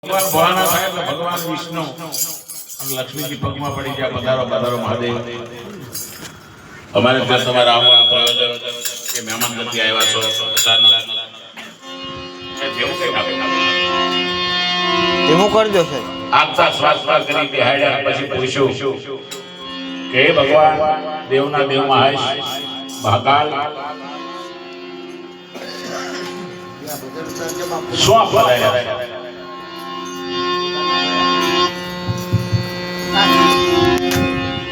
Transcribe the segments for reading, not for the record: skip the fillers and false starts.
ભગવાન ભોળાનાથ થાય એટલે ભગવાન વિષ્ણુ અને લક્ષ્મીજી પગમાં પડી ગયા. પધારો પધારો મહાદેવ. અમારે ત્યાં તમારા આવવાનું પ્રયોજન કે મહેમાન ગતિ આવ્યા છો અચાનક જેવું કઈ ધીમું કરજો છે. આગતા શ્વાસ કરી બેહાડ્યા પછી પૂછ્યું કે હે ભગવાન દેવના દેવ મહેશ મહાકાલ શું પધાર્યા?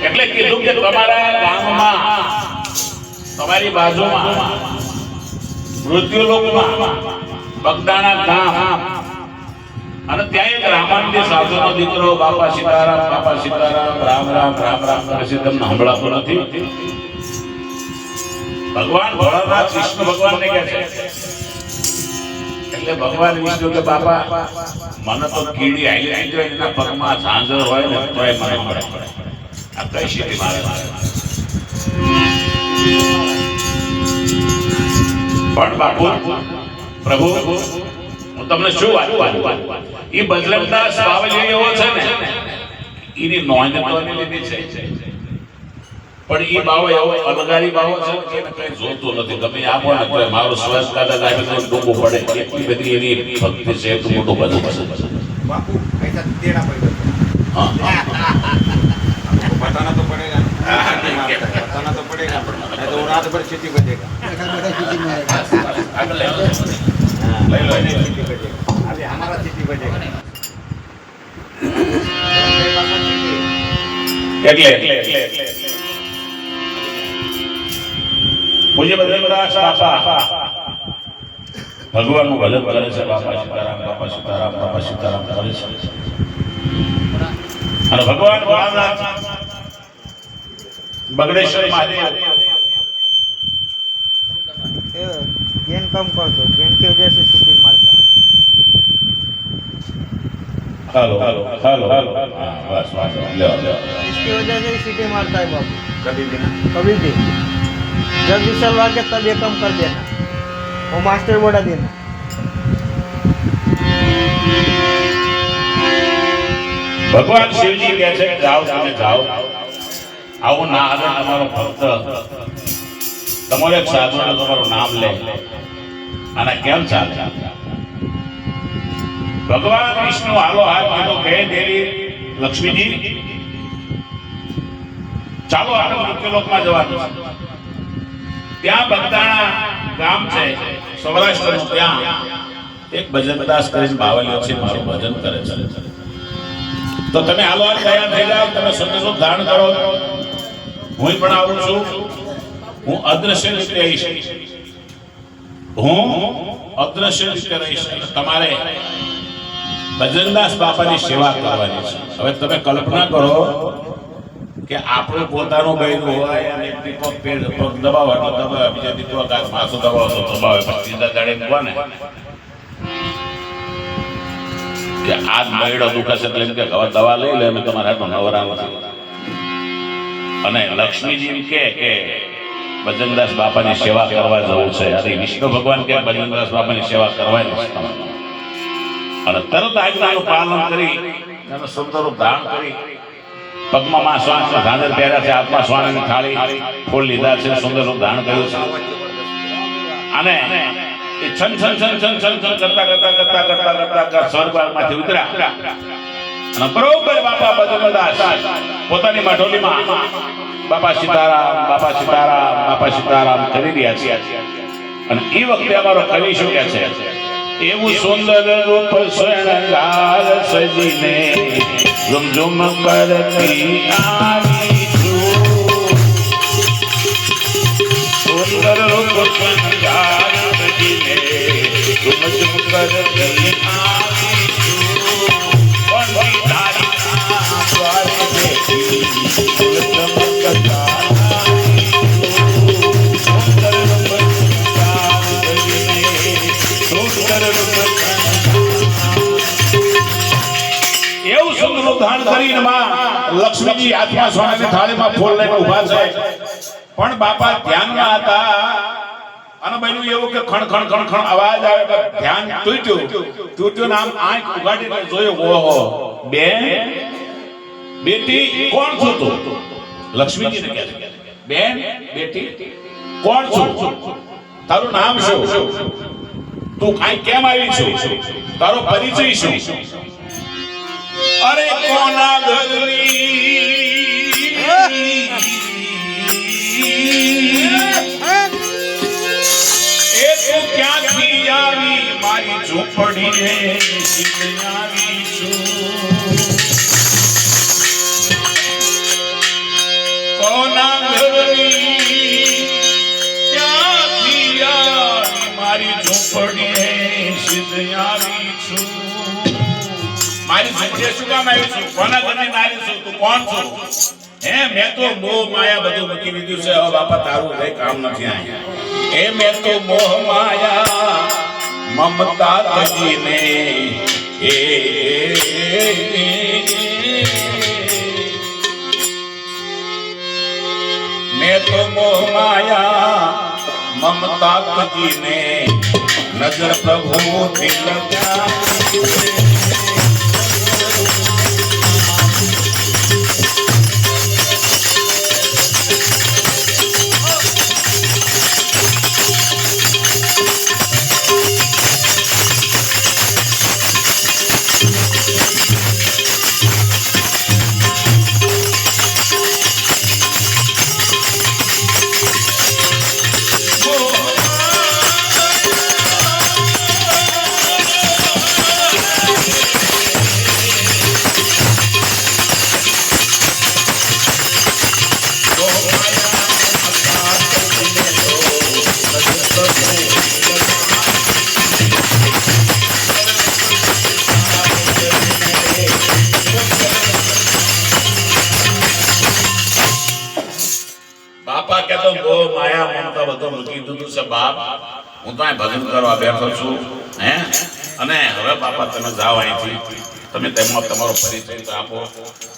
એટલે કીધું કે તમારા ગામમાં તમારી બાજુમાં મૃત્યુલોકમાં બગદાણા ગામ અને ત્યાં એક રામાનંદી સાધુનો દીકરો બાપા સીતારામ રામ રામ રામ રામ કરે છે. તમને સંભળાતો નથી? ભગવાન ભોળાનાથ વિષ્ણુ ભગવાનને કહે છે. એટલે ભગવાન વિષ્ણુ કે બાપા મને તો કીડી આઈ આવી જાય એના પગમાં ઝાંઝર હોય ને તોય મને મળે. આ કઈ શીખી મારે પણ બાપુ પ્રભુ હું તમને શું વાત એ બજરંગદાસ બાવળી એવો છે ને એની નોંધ તો લીધી છે પણ એ બાવો એવો અલગારી બાવો છે કે કઈ જોતો નથી. તમે આપો ને તો મારું સ્વસ્થ કાદા લાગે તો ડૂબવું પડે. એટલી બધી એની ભક્તિ છે. એટલું મોટું બધું बापू ऐसा देना पड़ेगा। हाँ बताना तो पड़ेगा। बताना तो पड़ेगा नहीं तो रात भर खेती बजेगा। खेती बजेगा अभी हमारा खेती बजेगा। मुझे बजरंगदास बापा ભગવાનનું ભજન કરે છે. બાપા સીતારામ બાપા સીતારામ બાપા સીતારામ કરે છે. અને ભગવાન ભોળાનાથ બગડેશ્વર મહાદેવ गेन कम कर दो, गेन की वजह से सिटी मारता है। हेलो हेलो हेलो हेलो हाँ बस बस ले ले इसकी वजह से ही सिटी मारता है बाबू। कभी भी ना कभी भी जब भी चलवा के तब ये कम कर देना, वो मास्टर बढ़ा देना। ભગવાન શિવજી કહે છે જાઓ તમે જાઓ. આવું ના આગળ તમારો ભક્ત તમારો એક સાધુ તમારું નામ લે અને કેમ ચાલે? ભગવાન વિષ્ણુ હાલો હાથ કીધો કે દેવી લક્ષ્મીજી ચાલો આપણે મૃત્યુલોકમાં જવાનું છે. ત્યાં બગદાણા ગામ છે સૌરાષ્ટ્રનું. ત્યાં એક ભજનદાસ કરીને બાવળીઓ છે મારું ભજન કરે છે. તો તમે હાલો હાથ તૈયાર થઈ જાઓ. તમે સંદેશો ધારણ કરો. હું પણ આવું છું. હું અદ્રશ્ય રીતે રહીશ. હું અદ્રશ્ય રીતે રહીશ. તમારે ભજનદાસ બાપાની સેવા કરવાની છે. હવે તમે કલ્પના કરો કે આપણું પોતાનું બૈરું હોય અને દીપક પેડ પગ દબાવે તો દબાવે, બીજા દીપક હાથ માથું દબાવે તો દબાવે, પણ સીધા દાડે મૂકવા ને કે આ મયડો દુખે છે એટલે કે હવે દવા લઈ લે અમે તમારા હાથમાં નવરા નથી. અને લક્ષ્મીજી કે ભજનદાસ બાપાની સેવા કરવા જવું છે. અરે વિષ્ણુ ભગવાન કે ભજનદાસ બાપાની સેવા કરવાની છે તમારે. અને તરત આજ્ઞાનું પાલન કરી અને સુંદરનું ધારણ કરી પગમાં માં સ્વામીના ઝાંઝર પહેર્યા છે, હાથમાં સ્વામીની થાળી ફૂલ લીધા છે, સુંદરનું ધારણ કર્યું છે. અને એ છન છન છન છન છન છન કરતા સ્વર્ગમાંથી ઉતર્યા અને બરોબર બાપા ભજનદાસ પોતાની મઢોલીમાં બાપા સીતારામ બાપા સીતારામ બાપા સીતારામ કરી રહ્યા છે. અને એ વખતે અમારો કવિ શું કહે છે? એવું સુંદર રૂપ શણગાર સજીને ઝુમઝુમ કરતી આવી છું. સુંદર રૂપ શણગાર સજીને ઝુમઝુમ કરતી આવી છું. પણ તારી દ્વારે બેઠી ચમકતા લક્ષ્મીજી હાથમાં સોનાની થાળીમાં ફૂલ લઈને ઉભા છે. પણ બાપા ધ્યાનમાં હતા અને બન્યું એવું કે ખણ ખણ ખણ ખણ અવાજ આવે કે ધ્યાન તૂટ્યું ને આમ આંખ ઉગાડીને જોયું, ઓહો બેન બેટી કોણ છો તું? લક્ષ્મીજીને કહે છે, બેન બેટી કોણ છું? તારું નામ શું? તું કાંઈ કેમ આવી છું? તારો પરિચય શું? અરે કોના ઘરની એ તું ક્યાંથી આવી? મારી ઝૂંપડીએ આવી છું. કોના ઘરની ક્યાંથી આવી? મારી ઝૂંપડીએ આવી છું. મારી ઝૂંપડીએ શું કામ આવી છું? કોના ઘરની નારી છું? તું કોણ છું? હે મેં તો મોહ માયા બધું મૂકી દીધું છે. હવે બાપા તારું કઈ કામ નથી અહીંયા. એ મેં તો મોહ માયા મમતા તજીને મેં તો મોહ માયા મમતા તજીને નજર પ્રભુ દિલ બાપા કે તો મોહ માયા મમતા બધું મૂકી દીધું છે બાપ. હું તો અહીં ભજન કરવા બેઠો છું. હે અને હવે બાપા તમે જાઓ અહીંથી. તમે તેમાં તમારો પરિચય તો આપો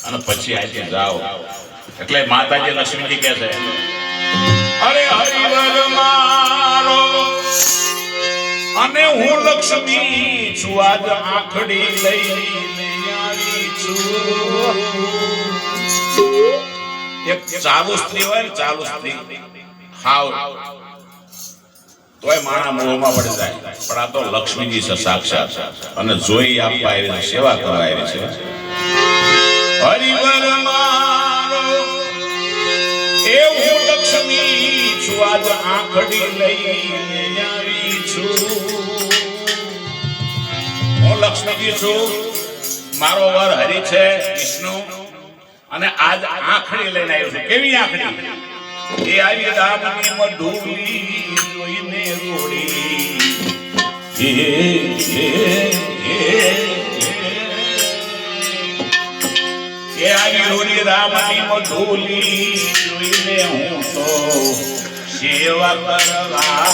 અને પછી અહીંથી જાઓ. એટલે માતાજી લક્ષ્મીજી કહે છે, અરે હરિવર મારો અને હું લક્ષ્મી છું. આજ આંખડી લઈને આવી છું. એક ચાલુ સ્ત્રી હોય ને, ચાલુ સ્ત્રી હાવ તોય માણા મોહમાં પડી જાય. પણ આ તો લક્ષ્મીજી છે સાક્ષાત અને જોઈ આપવા આવી છે, સેવા કરવા આવી છે. હરિવર મારો એ હું લક્ષ્મી છું. આજ આંખડી લઈને આવી છું. હું લક્ષ્મીજી છું. મારો વર હરિ છે વિષ્ણુ અને આજ આંખડી લઈને આવ્યો છું. કેવી આંખડી? એ આવી રામની મધુરી જોઈને રોડી. એ આવી રોડી રામની મધુરી જોઈને હું તો સેવા કરવા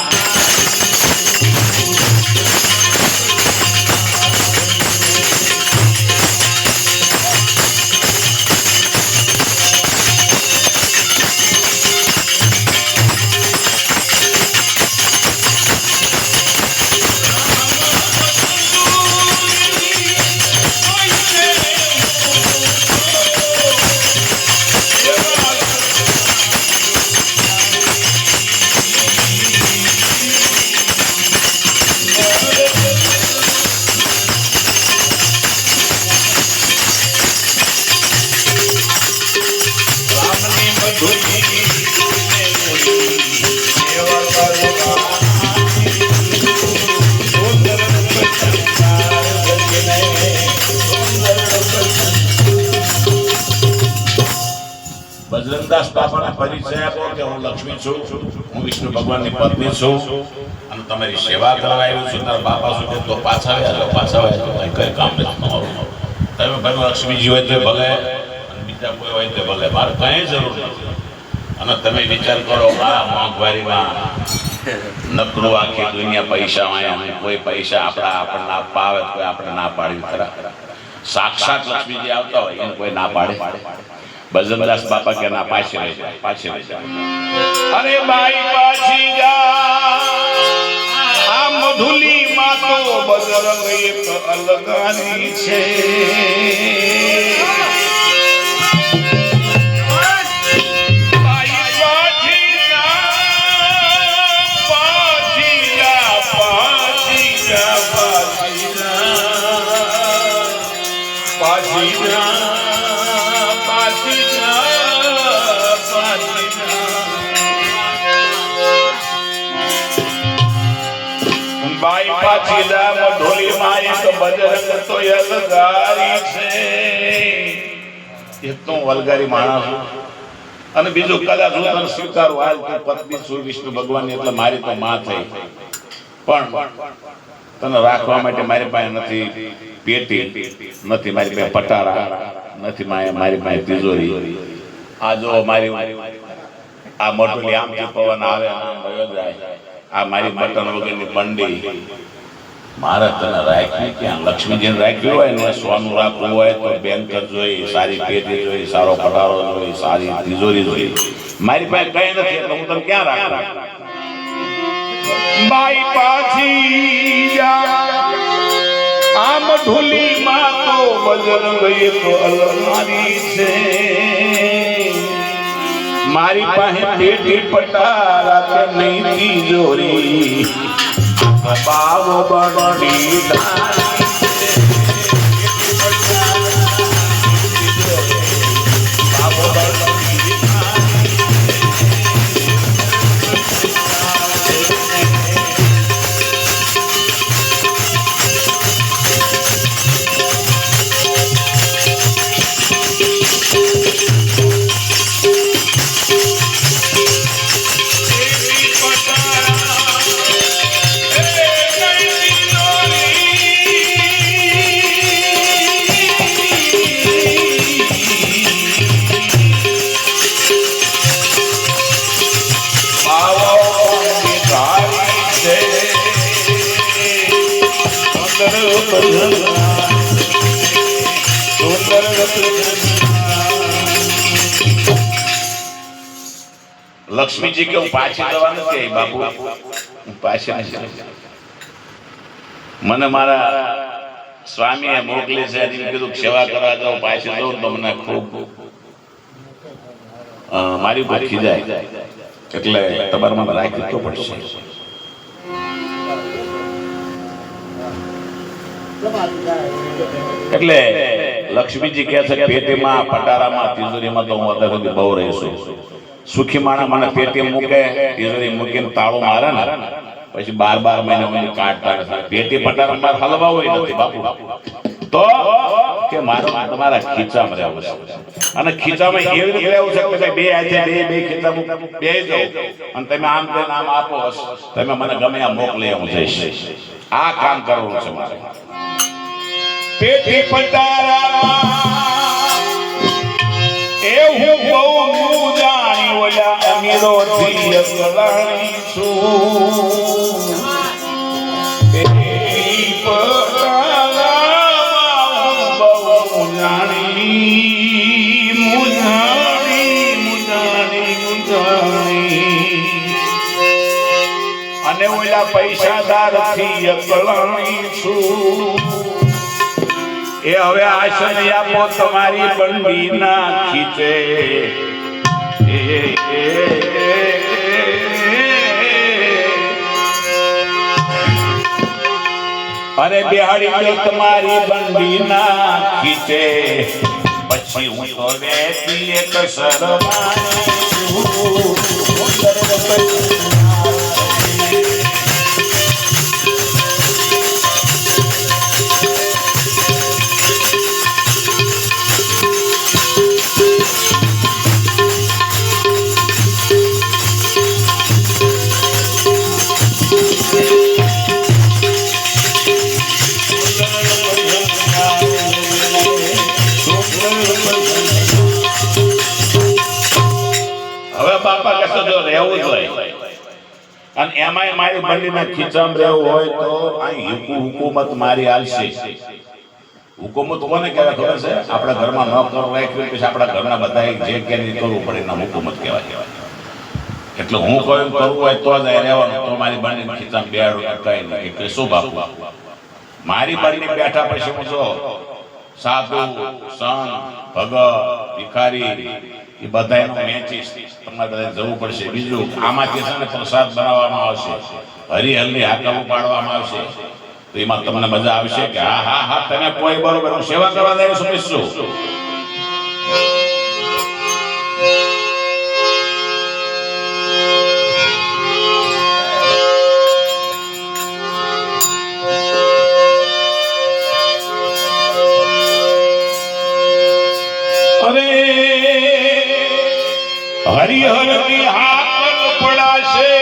બજરંગદાસ બાપાના પરિચય આપો કે હું લક્ષ્મી છું, હું વિષ્ણુ ભગવાનની પત્ની છું અને તમારી સેવા કરવા આવ્યો છું. તારા બાપા શું કે તો પાછા આવ્યા કઈ કામ નથી તમારું. તમે ભલે લક્ષ્મીજી હોય તો ભલે અને બીજા કોઈ હોય તો ભલે, મારે કઈ જરૂર નથી. અને તમે વિચાર કરો આ મોંઘવારીમાં નકરું આખી દુનિયા પૈસામાં કોઈ પૈસા આપણને આપવા આવે કોઈ આપણે ના પાડવી ખરા. સાક્ષાત લક્ષ્મીજી આવતા હોય એને કોઈ ના પાડે? બજરંગદાસ બાપા કે ના, પાછી રહી જાય. અરે બાઈ પાછી જા મધુલીમાં તો બજરંગ એક અલગાની છે બાઈ પાછી દામ ઢોલી માં એક બજરંગ તો અલગારી છે એક તો વલગારી માણસ અને બીજું કદાચ હું તને સ્વીકારું હાલ તું પત્ની છું વિષ્ણુ ભગવાન એટલે મારી તો માં થઈ પણ તને રાખવા માટે મારી પાસે નથી પેટી નથી મારી પાસે પટારા નથી મારી પાસે તિજોરી આ જો મારી આ મોટું આમથી પવન આવે આમ વયો જાય આ મારી બટન વગરની બંડી મારે તને રાખી ક્યાં લક્ષ્મીજીને રાખ્યું હોય ને સોનું રાખવું હોય તો બેંક જોઈ સારી પેટી જોઈ સારો પટારો જોઈ સારી તિજોરી જોઈ મારી પાસે કઈ નથી એટલે હું તને ક્યાં રાખું બાઈ પાછી આમ ઢોલી માં તો બજરંગ એક અલમારી છે મારી પાસે પેટી પટારા કે નહીં તિજોરી બાવ બડી લક્ષ્મીજી કે હું પાછી જવાનું કે બાપુ હું પાછી મને મારા સ્વામીએ મોકલી છે કીધું સેવા કરવા જાઉં પાછી જઉં તો મને ખૂબ મારી ઉપર ખીજાય એટલે તમારે મને રાખી તો પડશે એટલે લક્ષ્મીજી કહે છે પેટીમાં પટારામાં તિજોરીમાં તો હું અત્યાર સુધી બહુ રહીશું સુખી માણસ મને પેટી મૂકે તિજોરી મૂકીને તાળું મારે ને પછી 12 મહિને મને કાઢતા પેટી પટારામાં હલવા હોય નથી બાપુ તો કે મારો તમારા ખીચામાં રહેવું છે અને ખીચામાં એવી રીતે રહેવું છે કે બે હાથે બે ખીચામાં બે જાઓ અને તમે આમ કરીને આમ આપો તમે મને ગમે આ મોકલી હું જઈશ આ કામ કરવું છે મારે પેટી પટારામાં એવું બહુ જાણી ઓલા અમીરો થી અકળાણી છું પેટી પટારામાં બહુ જાણી મુજાણી અને ઓલા પૈસાદાર થી અકળાણી છું એ હવે આશન આપો તમારી બંડી ના ખીચે અરે બિહાડી જો તમારી બંડી ના ખીચે પછી હું તો બેસી એક અને એમાંય મારી બંડીના ખીચામાં રહેવું હોય તો અહીં હુકુમત મારી હાલશે હુકુમત કોને કહેવાય ખબર છે આપણા ઘરમાં ન કરવું રાખ્યું પછી આપણા ઘરના બધા જે કે કરવું પડે એના હુકુમત કહેવાય એટલે હું કહું કરવું હોય તો જ રહેવાનું તો મારી બંને ખીચામાં બેડો કઈ નહીં એટલે શું બાપુ મારી બંને બેઠા પછી હું જો સાધુ સંત ભગત ભિખારી એ બધાનો મેચીસ તમારે બધા જવું પડશે બીજું આમાંથી છે ને પ્રસાદ બનાવવામાં આવશે હરિહરની હાકલ પાડવામાં આવશે તો એમાં તમને મજા આવશે કે હા હા હા તમે કોઈ બરોબર હું સેવા કરવા દે સમજશું હરિહરની હાકલ પડાશે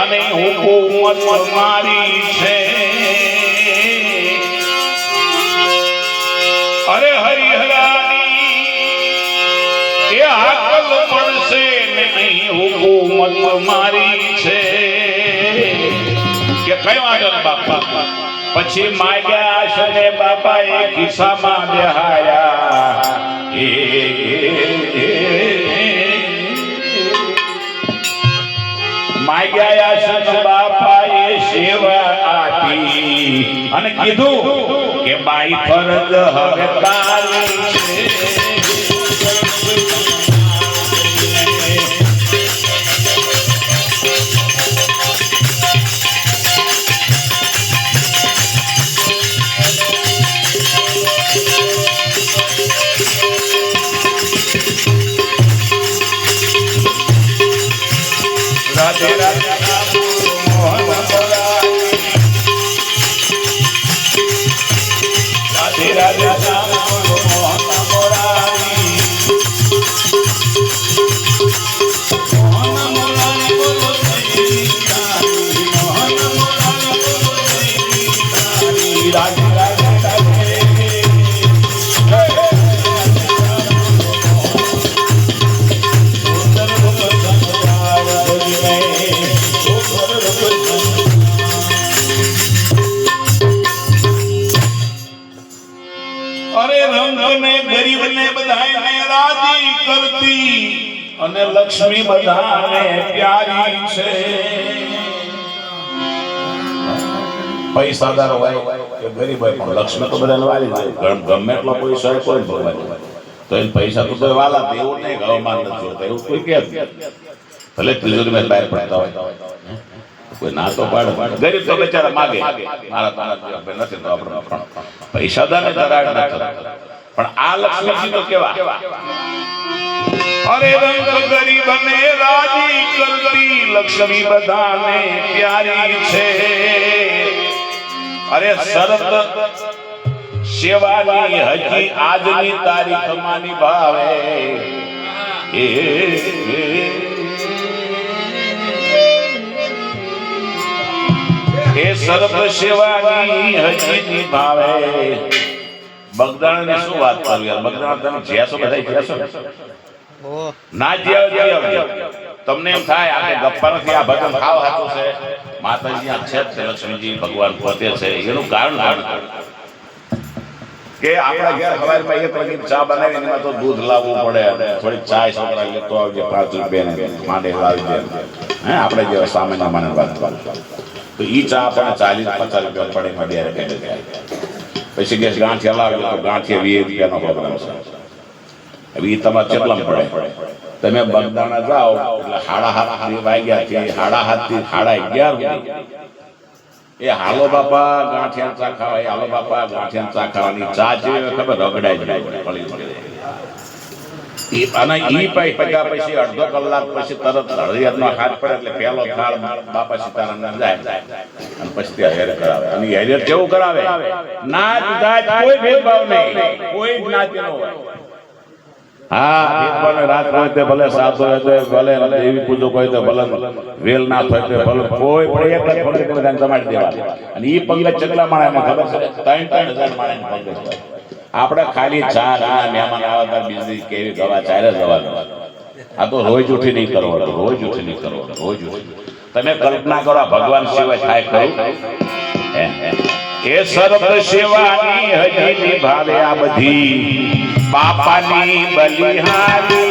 અને હુકુમત મારી છે અરે હરિહરાની એ હાકલ પડશે ને અહીં હુકુમત મારી છે કે કઈ વાંધો ને બાપા પછી માગ્યા છે ને બાપા એ ખિસ્સામાં બેહાયા માગ્યા છે બાપાએ સેવા આપી અને કીધું કે બાઈ ફરજ હવે તારી છે રાધે રાધે મોહન બોલાવી રાધે રાધે મોહન બોલાવી મોહન બોલાવી બોલો મોહન બોલાવી બોલો રાધે રાધે ગરીબને બધાને રાજી કરતી અને લક્ષ્મી બધાને પ્યારી છે પૈસાદાર હોય કે ગરીબ હોય પણ લક્ષ્મી તો બધાને વાલી જાય ગમે એટલો પૈસા હોય કોઈ ભગવાન તો એ પૈસા તો વાલા દેવું નહીં ગવમાન નથી હોતા એવું કોઈ કે ભલે તિજોરીમાં બહાર પડતા હોય કોઈ ના તો પાડે ગરીબ તો બેચારા માગે મારા તારા નથી તો આપણે પૈસાદાર ને ધરાડ ન થતા પણ આ લક્ષ્મીજી તો કેવા અરે રંગ ગરીબને રાજી કરતી લક્ષ્મી બધાને પ્યારી છે અરે શરત સેવાની હજી આજની તારીખમાં નિભાવે એ શરત સેવાની હજી નિભાવે બગદાણા શું વાત કરું યાર બગદાણા તમે જ્યાસો બધા જ્યાસો ના જ્યાવ તમને એમ થાય આ ગપ્પા નથી આ ભજન ખાવ હાથું છે માતાજી આ છે લક્ષ્મીજી ભગવાન પોતે છે એનું કારણ કે આપણા ઘેર સવારમાં 1 વાગે ચા બનાવીને એમાં તો દૂધ લાવવું પડે અને થોડી ચાય છોકરા લેતો આવજે 5 રૂપિયા માંડે લાવી દે હે આપણે જે સામાન્ય માનવ વાત તો ઈ ચા આપણે 40-50 રૂપિયા પડે માં ડેરે કહી દે પછી ગેસ ગાંઠિયા લાવ્યો તો ગાંઠિયા 20 રૂપિયાનો પ્રોગ્રામ છે હવે ઈ તમારે કેટલામ પડે તમે બગદાણા જાઓ એટલે 7:30 વાગ્યા થી 7:30 થી 11:30 એ હાલો બાપા ગાંઠિયા ચા ખાવા હાલો બાપા ગાંઠિયા ચા ખાવાની ચા જેવી ખબર રગડાઈ જાય પડી પડી ઈ અને ઈ પૈસા પછી અડધો કલાક પછી તરત હળિયાતનો હાથ પડે એટલે પહેલો થાળ બાપા સીતારામ જાય અને પછી ત્યાં હેર કરાવે અને હેર કેવું કરાવે નાચ ગાચ કોઈ ભેદભાવ નહીં કોઈ જ્ઞાતિનો હોય હા ભેદભાવ રાત હોય તે ભલે સાધુ હોય તે ભલે દેવી પૂજો હોય તો ભલે વેલ ના હોય તે ભલે કોઈ પણ એક જ પંગત બધાને જમાડી દેવા અને ઈ પંગત ચકલા માણસને ખબર છે 3,000 માણસની પંગત હોય આપણે ખાલી ચા ના મહેમાન આવતા બીજી કેવી દવા ચારે જવાનું આ તો રોજ ઉઠી નહીં કરવાનું રોજ ઉઠી નહીં કરવાનું રોજ ઉઠી તમે કલ્પના કરો ભગવાન સિવાય થાય કયું એ સર્વ સેવાની હજી નિભાવે આ બધી બાપાની બલિહારી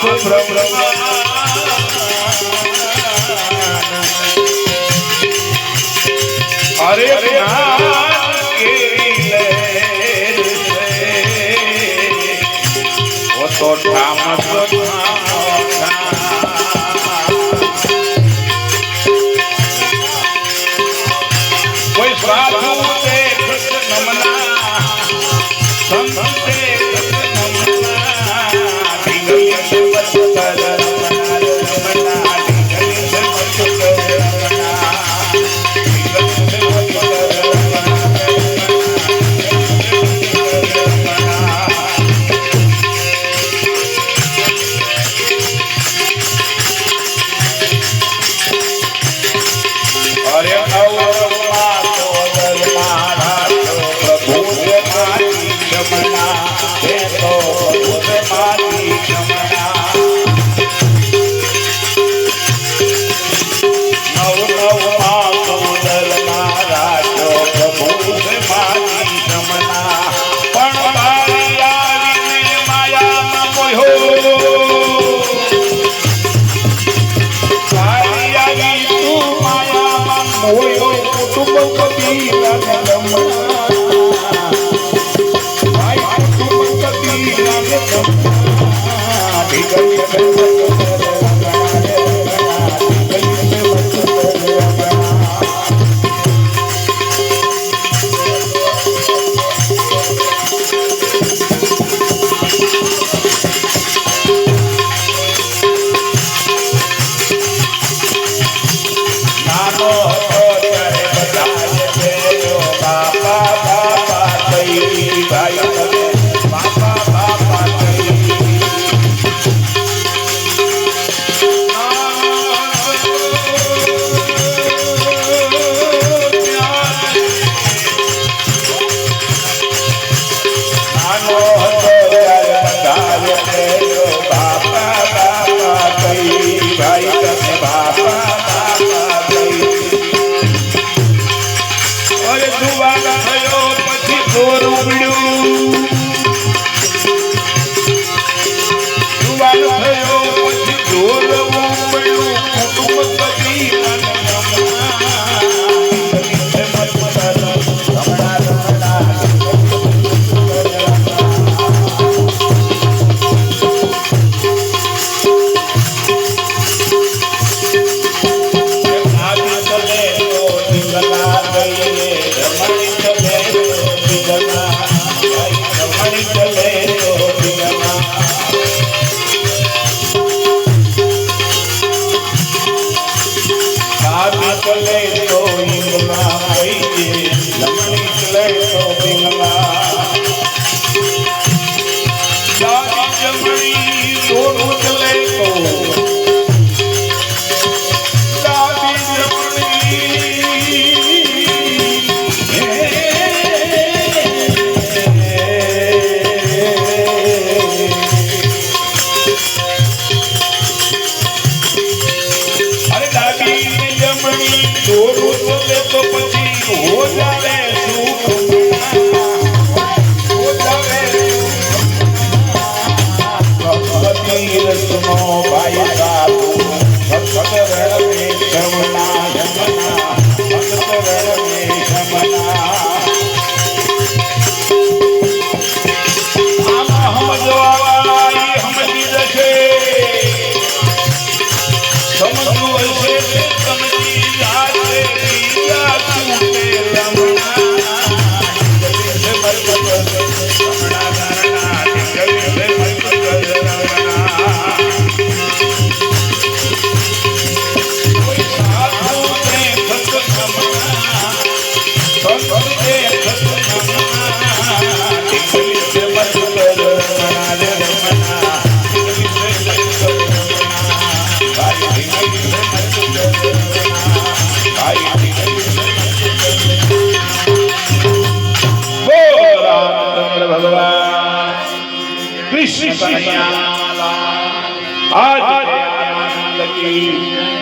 આખો બ્રહ્માંડ અરે જ્ઞાન કેરી લહેર છે ઓ તો ઠામ કોઈ સાધુ દેખ નમના સંત દેખ નમના ઢીંગલી સર્વત કર નમના ઢીંગલી સર્વત કર નમના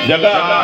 જગા